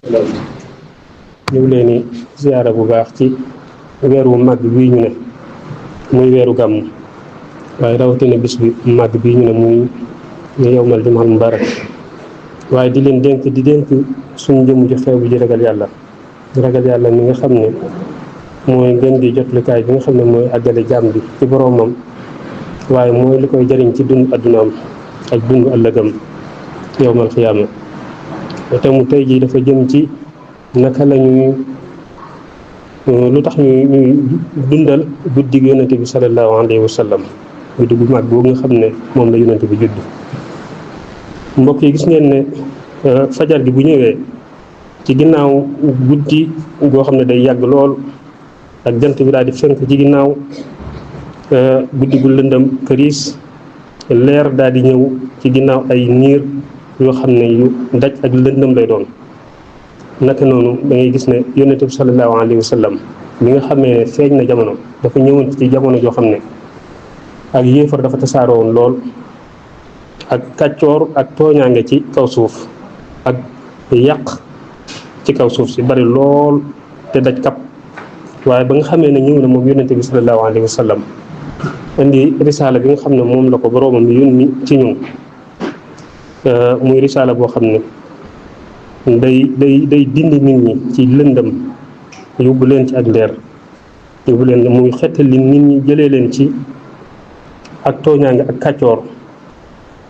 ñu ngi leen di ziyaara bu baax ci weeru màgg bii ñu ne muy weeru gàmm, waaye rawatina bis bi màgg bii ñu ne muy yawmal jumaal mubaarak. waaye di leen dénk suñu jëmm ju xew bi di ragal yàlla mi nga xam ne mooy ngeen di jotlukaay bi nga xam ne mooy àggale jàmm bi ci boroomam, waaye mooy li koy jariñ ci dund addunaam ak dund ëllëgam yawmal xiyaama. te mu tey jii dafa jëm ci naka la ñuy lu tax ñuy dundal guddi gi yonente bi sallallahu alayhi wa sallam, guddi gu mag boobu nga xam ne moom la yonente bi judd. mbokk yi gis ngeen ne fajar gi bu ñëwee ci ginnaaw guddi goo xam ne day yàgg lool ak jant bi daal di fenk ci ginnaaw guddi gu lëndëm këriis, leer daal di ñëw ci ginnaaw ay niir yoo xam ne yu daj ak lëndëm lay doon. naka noonu da ngay gis ne yonente bi sallallahu alayhi wa sallam mi nga xamee ne feeñ na jamono dafa ñëwoon ci jamono joo xam ne ak yéefar dafa tasaaroo woon lool, ak kàccoor ak tooñaange ci kaw suuf, ak yàq ci kaw suuf si bari lool te daj kap. waaye ba nga xamee ne ñëw na moom yonente bi sallallahu alayhi wa sallam indi risaala bi nga xam ne moom la ko boroomam yónni ci ñun, muy risaala boo xam ne day dindi nit ñi ci lëndëm yóbbu leen ci ak leer, yóbbu leen muy xettali nit ñi jëlee leen ci ak tooñaange ak kàccoor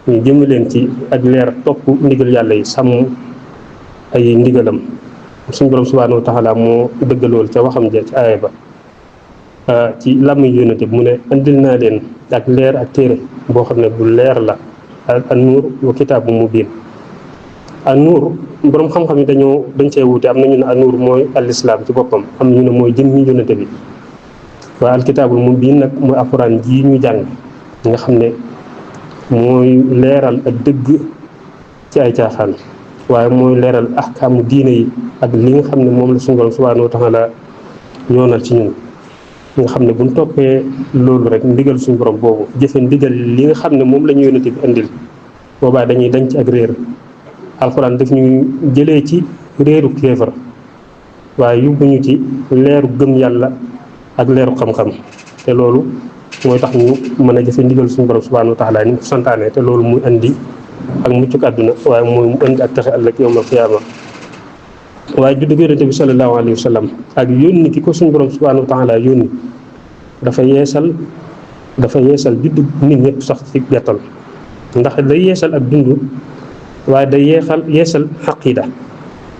ñu jëm leen ci ak leer, topp ndigal yàlla yi, sàmm ay ndigalam. suñu borom subhaanahu wa taala moo dëggalool ca waxam ja ci aaya ba ci làmmiñ yonente bi mu ne andil naa leen ak leer ak téere boo xam ne bu leer la, an-nuur wa kitaabu mubiin. an-nuur borom xam-xam yi dañ cee wuute, am na ñu ne an-nuur mooy al-islaam ci boppam, am ñu ne mooy jëmmi yonente bi. waaye al-kitaabul mubiin nag mooy alxuraan ji ñu jàng nga xam ne mooy leeral ak dëgg ci ay caaxaan, waaye mooy leeral ahkaamu diine yi ak li nga xam ne moom la suñu borom subhaanahu wa taala yoonal ci ñun. nga xam ne buñ toppee loolu rek ndigal suñu borom boobu, jëfe ndigal li nga xam ne moom la ñu yonente bi indil, boobaa dañuy dañ ci ak réer. alxuraan daf ñu jëlee ci réeru kéefar waaye yóbbuñu ci leeru gëm yàlla ak leeru xam-xam, te loolu mooy tax ñu mën a jëfe ndigal suñu borom subhaanahu wa taala ni mu ko santaane, te loolu muy indi ak muccuk àdduna, waaye mooy mu indi ak texe ëllëg yawmal qiyaama. waaye juddu yonente bi sallallahu alayhi wa sallam ak yónni ki ko suñu borom subhaanahu wa taala yónni dafa yeesal juddu nit ñëpp sax ci gàttal, ndax day yeesal ak dund, waaye day yeesal xaqiida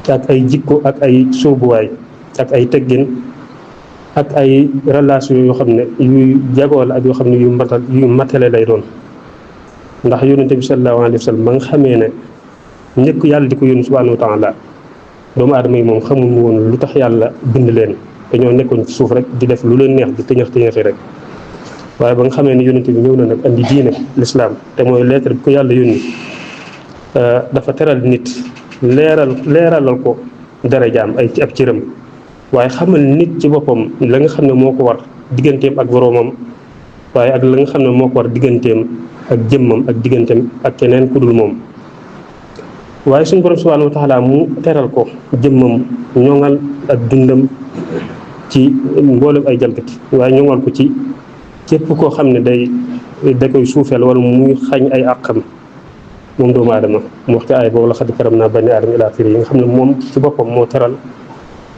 ak ay jikko ak ay sóobuwaay ak ay teggin ak ay relation yoo xam ne yuy jagoo la ak yoo xam ne yu matale lay doon. ndax yonente bi sallallahu alayhi wa sallam ba nga xamee ne njëkk yàlla di ko yónni subhaanahu wa taala doomu aadama yi moom xamuñu woon lu tax yàlla bind leen, dañoo nekkoon ci suuf rek di def lu leen neex di tëñëx rek. waaye ba nga xamee ne yonente bi ñëw na nag andi diine l'islam te mooy lettre bi ko yàlla yónni, dafa teral nit, leeralal ko darajaam ay ci ab cëram, waaye xamal nit ci boppam la nga xam ne moo ko war digganteem ak boroomam, waaye ak la nga xam ne moo ko war digganteem ak jëmmam ak digganteem ak keneen ku dul moom. waaye suñu borom subhaanahu wa taala mu teral ko jëmmam, ñoŋal ak dundam ci mboolem ay jalgati, waaye ñoŋal ko ci képp koo xam ne da koy suufeel wala muy xañ ay àqam moom doomu aadama. mu wax ci aay boobu laqad karamnaa banii aadama ilaa aaxirihi yi nga xam ne moom ci boppam moo teral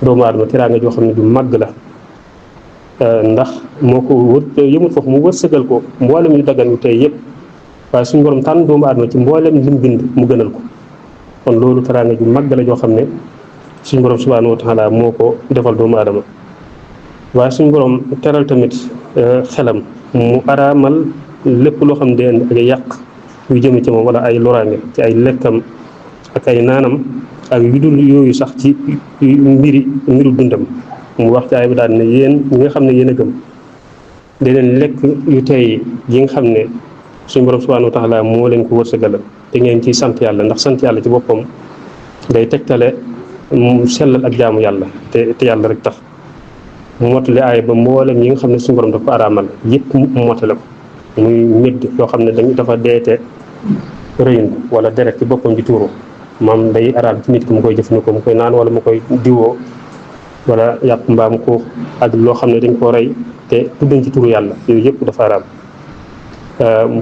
doomu aadama teraanga joo xam ne du màgg la, ndax moo ko yëmut foofu mu wërsëgal ko mboolem yu daggan yu tey yëpp, waaye suñu borom tànn doomu aadama ci mboolem lim bind mu gënal ko. kon loolu teraanga ju màgg la joo xam ne suñu borom subhaanahu wa taala moo ko defal doomu aadama. waaye suñu borom teral tamit xelam, mu araamal lépp loo xam ne day indi ak yàq yu jëme ci moom wala ay loraange ci ay lekkam ak ay naanam ak yu dul yooyu sax ci mbiru dundam. mu wax ci ay bi daal ne yéen ñi nga xam ne yéen a gëm di leen lekk yu tey yi nga xam ne suñu borom subhaanahu wa taala moo leen ko wërsëgal, te ngeen ciy sant yàlla, ndax sant yàlla ci boppam day tegtale mu sellal ak jaamu yàlla te yàlla rek tax. mu mottali aay ba mboolem yi nga xam ne suñu borom dafa ko araamal yëpp mu mottale ko, muy médd yoo xam ne dafa deete rëyin wala deret ci boppam di tuuru, moom day araam ci nit ki mu koy jëfandikoo mu koy naan wala mu koy diwoo wala yàpp mbaam ko ak loo xam ne dañ koo rey te tuddañ ci turu yàlla yooyu yëpp dafa araam.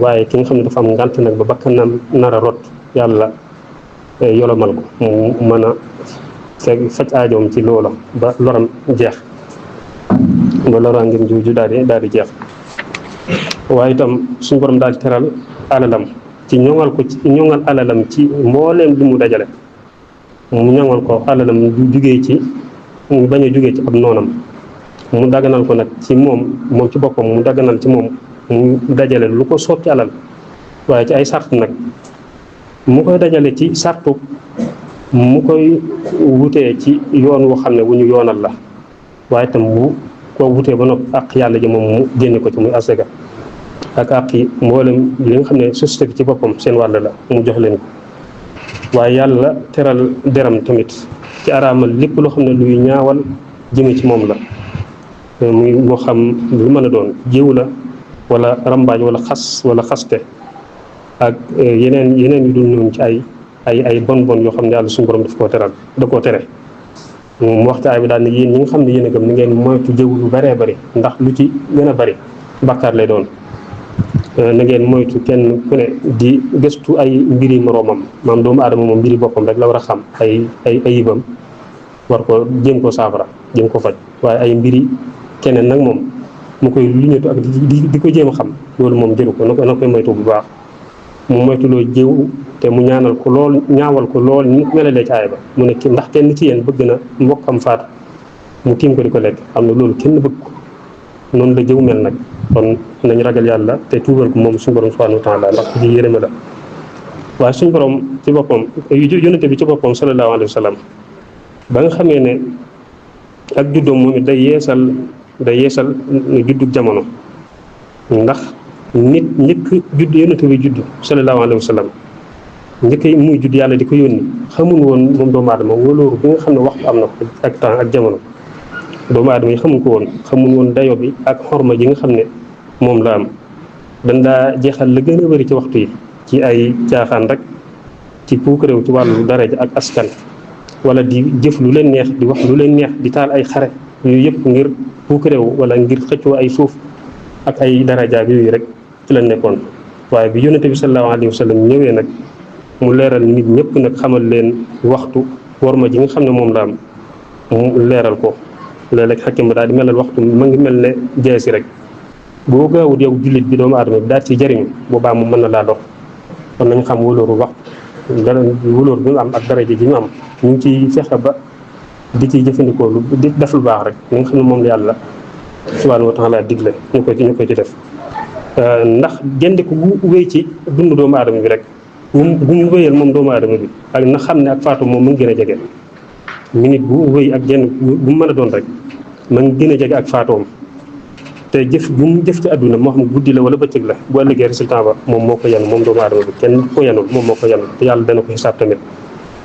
waaye ki nga xam ne dafa am ngànt nag ba bakkanam nar a rot yàlla yolomal ko mu mën a faj aajoom ci loola ba loram jeex ba loraangem ju daal di jeex. waaye itam suñu borom daal di teral alalam ci ñoŋal ko ci ñoŋal alalam ci mbooleem li mu dajale mu ñoŋal ko alalam du jugee ci mu bañ a jugee ci ab noonam mu daganal ko nag ci moom ci boppam mu daganal ci moom mu dajale lu ko soob ci alal waaye ci ay sart nag mu koy dajale ci sartu mu koy wutee ci yoon woo xam ne wu ñu yoonal la waaye itam bu ko wutee ba noppi ak yàlla ji moom mu génne ko ci muy asaka ak àq yi mboolem li nga xam ne société bi ci boppam seen wàll la mu jox leen ko. waaye yàlla teral deram tamit ci araamal lépp loo xam ne luy ñaawal jëme ci moom la muy moo xam lu mën a doon jiw la wala rambaaj wala xas wala xaste ak yeneen yu dul noonu ci ay bon yoo xam ne yàlla suñu borom daf koo teral da koo tere. mu waxtaay bi daal ne yéen ñi nga xam ne yéen a gëm ni ngeen moytu jëw lu bëree bëri ndax lu ci gën a bëri bàkkaar lay doon. na ngeen moytu kenn ku ne di gëstu ay mbiri moroomam maam doomu aadama moom mbiri boppam rek la war a xam ay ayibam war ko jéem ko saafara jéem ko faj waaye ay mbiri keneen nag moom mu koy luñatu ak di ko jéem a xam loolu moom jëru ko na koy moytu bu baax. mu moytuloo jëw te mu ñaanal ko lool ñaawal ko lool ni melalee ci aay ba mu ne ndax kenn ci yéen bëgg na mbokkam faatu mu tiim ko di ko lekk xam ne loolu kenn bëgg ko noonu la jëw mel nag. kon nañ ragal yàlla te tuubal ko moom suñu borom subhanahu wa taala ndax ci yërëme la. waaye suñu borom ci boppam yonente bi ci boppam sallallahu alayhi wa sallam ba nga xamee ne ak juddoom moom it day yeesal juddug jamono ndax nit njëkk judd yonente bi judd sallallahu alayhi wa sallam njëkk muy judd yàlla di ko yónni xamul woon moom doomu aadama wóolóoru bi nga xam ne waxtu am na ko ak temps ak jamono. doomu aadama yi xamuñ woon dayo bi ak xorma ji nga xam ne moom la am dañ daa jeexal la gën a bëri ci waxtu yi ci ay caaxaan rek ci puukaréew ci wàllu daraja ak askan wala di jëf lu leen neex di wax lu leen neex di taal ay xare yooyu yëpp ngir puukaréew wala ngir xëccoo ay suuf ak ay daraja yooyu rek ci la nekkoon. waaye bi yonente bi sallallahu alayhi wa sallam ñëwee nag mu leeral nit ñëpp nag xamal leen waxtu worma ji nga xam ne moom la am mu leeral ko. léeg-léeg xakim ba daal di melal waxtu ma ngi mel ne jeesi rek boo gaawut yow jullit bi doomu aadama bi daal ci jëriñu boobaa mu mën na laa dox. kon nañ xam wóolóoru waxtu dara wóolóor bi mu am ak daraja ji mu am ñu ngi ciy fexe ba di ciy jëfandikoo lu di def lu baax rek li nga xam ne moom la yàlla subhanahu wa taala digle ñu koy ci def. ndax gendiku bu wéy ci dund doomu aadama bi rek bu mu wéyal moom doomu aadama bi ak na xam ne ak faatu moom mu ngi gën a jege. minute bu wéy ak genn bu mu mën a doon rek ma ngi gën a jege ak faatoom te jëf bu mu jëf ci àdduna moo xam guddi la wala bëccëg la bu ëllëgee résultat ba moom moo ko yanu moom doomu aadama bi kenn ko yanul moom moo ko yanul te yàlla dana ko xisaab tamit.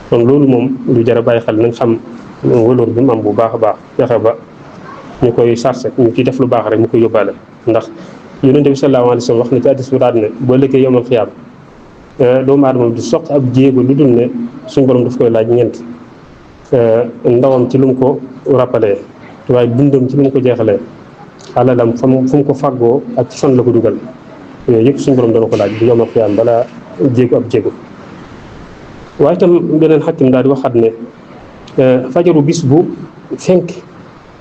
kon loolu moom lu jar a bàyyi xel nañ xam waloor bi mu am bu baax a baax fexe ba ñu koy sarse ñu ciy def lu baax rek ñu koy yóbbaale. ndax yonente bi sallallahu alayhi wa sallam wax na ci hadiis bu daal ne bu ëllëgee yawmal xiyaam doomu aadama bi du soq ab jéego lu dul ne suñu borom daf koy laaj ñeent. ndawam ci lu mu ko rappelé waaye dundam ci lu mu ko jeexalee alalam fu mu ko fàggoo ak ci fan la ko dugal yooyu yëpp suñu borom dana ko laaj bu yomal xiyaam balaa jéego ab jéego. waaye itam beneen xakim daal di waxaat ne fajaru bis bu fenk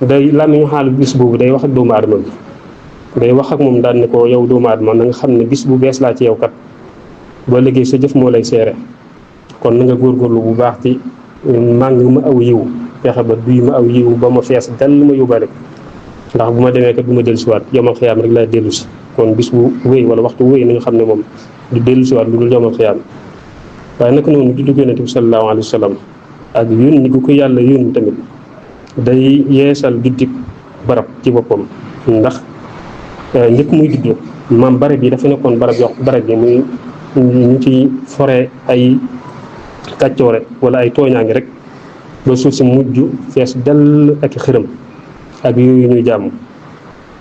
day làmmiñu xaalu bis boobu day wax ak doomu aadama bi day wax ak moom daal ne ko yow doomu aadama na nga xam ne bis bu bees laa ci yow kat boo liggéey sa jëf moo lay seere kon na nga góorgóorlu bu baax ci màng ma aw yiw fexe ba duy ma aw yiw ba ma fees dal ma yóbbaale ko ndax bu ma demee kat du ma dellu siwaat yomal xiyaam rek laa dellu si kon bis bu wéy wala waxtu wéy na nga xam ne moom du dellu siwaat lu dul yomal xiyaam. waaye naka noonu juddu Yonent bi sallallahu alayhi wa sallam ak yónni gu ko yàlla yónni tamit day yeesal juddik barab ci boppam ndax njëkk muy juddu maam barab yi dafa nekkoon barab yi muy ñu ci foree ay kàccoore wala ay tooñaangi rek ba suuf si mujj fees dell ak xërëm ak yooyu ñuy jàmm.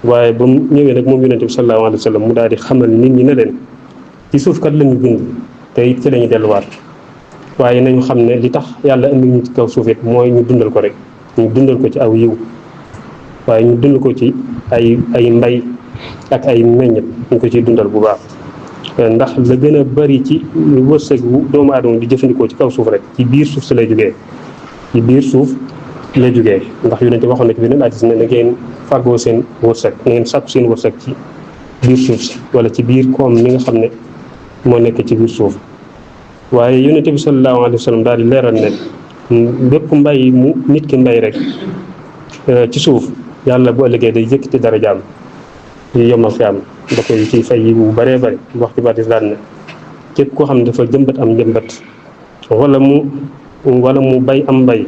waaye ba mu ñëwee nag moom Yonent bi sallallahu alayhi wa sallam mu daal di xamal nit ñi ne leen ci suuf kat la ñu bind te it ci la ñu delluwaat waaye nañu xam ne li tax yàlla indi ñu ci kaw suuf it mooy ñu dundal ko rek, ñu dundal ko ci aw yiw, waaye ñu dund ko ci ay mbay ak ay meññet ñu ko ciy dundal bu baax. ndax la gën a bari ci wërsëg wu doomu aadama di jëfandikoo ci kaw suuf rek ci biir suuf si lay jógee, ci biir suuf lay jógee. ndax yonent waxoon na ci beneen hadiis ne na ngeen fàggoo seen wërsëg, na ngeen sàkku seen wërsëg ci biir suuf si wala ci biir koom mi nga xam ne moo nekk ci biir suuf. waaye yonent bi sallallahu alayhi wa sallam daal di leeral ne bépp mbay mu nit ki mbay rek ci suuf yàlla bu ëllëgee day yëkkati darajaam yi yomal fi am da koy ciy fay yi bu bëree bëri. wax ci batis daan ne képp koo xam ne dafa jëmbat am njëmbat wala mu bay am mbay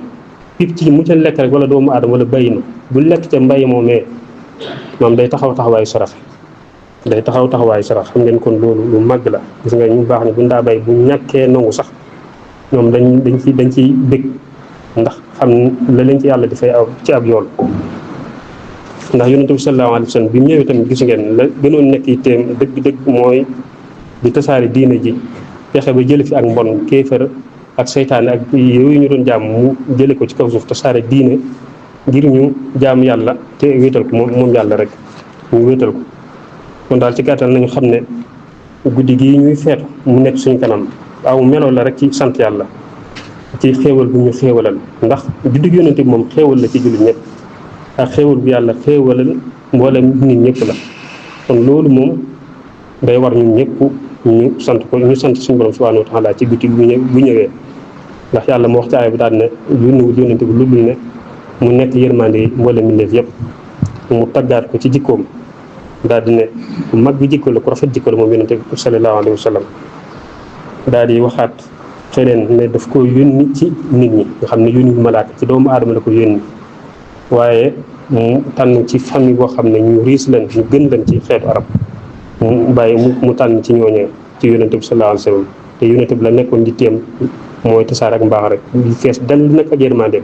pip ci mu ca lekk rek wala doomu aadama wala bay na bu lekk ca mbay moomee moom day taxawaayu sarax, day taxawaayu sarax. xam ngeen kon loolu lu màgg la. gis nga ñu baax ne buñ daa bay bu ñàkkee nangu sax ñoom dañ ciy bëgg ndax xam la leen ci yàlla di fay ci ab yool. ndax yonent bi sallallahu alayhi wa sallam bi mu ñëwee tamit gis ngeen la gënoon nekk yitteem dëgg mooy di tasaare diine ji, fexe ba jële fi ak mbon kéefër ak seytaane ak yooyu ñu doon jaam mu jële ko ci kaw suuf tasaare diine ngir ñu jaam yàlla te wéetal ko moom yàlla rek, ñu wéetal ko. kon daal ci gàttal nañu xam ne guddi gii ñuy feetu mu nekk suñu kanam aw melo la rek ci sant yàlla ci xéewal bu ñu xéewalal. ndax guddi gi yonent bi moom xéewal la ci jullit ñëpp, ak xéewal bu yàlla xéewalal mboolem nit ñëpp la. kon loolu moom day war ñun ñëpp ñu sant ko, ñu sant suñu borom subhanahu wa taala ci guddi bu ñëwee. ndax yàlla mu wax ci aaya bi daal ne yónniwul yonent bi lu dul ne mu nekk yërmande yi mboolem mbindeef yëpp. mu taggaat ko ci jikkoom daal di ne mag bi jikko la, ku rafet jikko la moom yonent bi sallallahu alayhi wa sallam. daal di waxaat feneen ne daf ko yónni ci nit ñi, nga xam ne yónniwul malaaka, ci doomu aadama la ko yónni. waaye mu tànn ci famille boo xam ne ñu riis leen, ñu gën leen ci xeetu arab, mu tànn ci ñooñee ci yonent bi sallallahu alayhi wa sallam. te yonent bi la nekkoon di téem mooy tasaare ak mbaax rek, di fees dal nag ak yërmande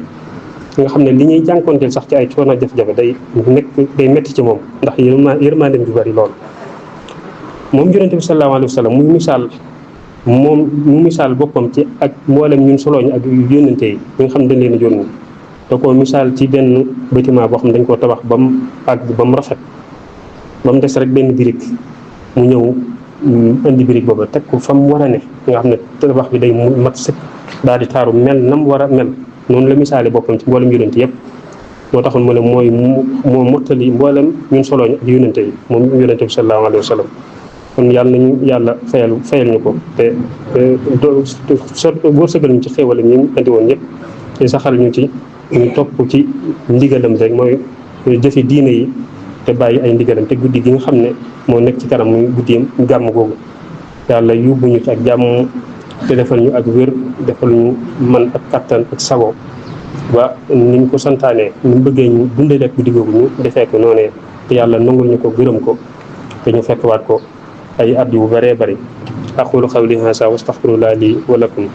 nga xam ne li ñuy jànkoonteel sax ci ay coono jafe-jafe day metti ci moom ndax yërmandeem ju bari lool. moom yonent bi sallallahu alayhi wa sallam mu misaal boppam ci ak mboolem ñun solooñu ak yónnante yi ñi nga xam ne dañ leen a yónni. da koo misaal ci benn bâtiment boo xam ne dañ koo tabax ba mu rafet, ba mu des rek benn birig mu ñëw indi birig boobu teg ko fa mu war a ne, nga xam ne tabax bi day mu mat sëkk daal di taaru mel na mu war a mel. noonu la misaale boppam ci mboolem yónnante yëpp. moo taxoon mu ne moo mottali mboolem ñun solooñu ak yónnante yi moom yónnante bi sallallahu alayhi wa sallam. kon yàlla nañu yàlla fayal ñu ko te wërsëgal ñu ci xéewal ñu indi woon yëpp te saxal ñu ci ñu topp ci ndigalam rek mooy jëfe diine yi te bàyyi ay ndigalam. te guddi gi nga xam ne moo nekk ci kanam muy guddi gàmm googu yàlla yóbbu ñu ci ak jàmm te defal ñu ak wér, defal ñu man ak kattan ak sago ba niñ ko santaanee ñu bëggee ñu dundale ak guddi googu ñu defee ko noonee te yàlla nangul ñu ko gërëm ko te ñu fekkwaat ko ay at yu bëree bëri. aqulu qawli haza wa astaghfirullaha li wa lakum.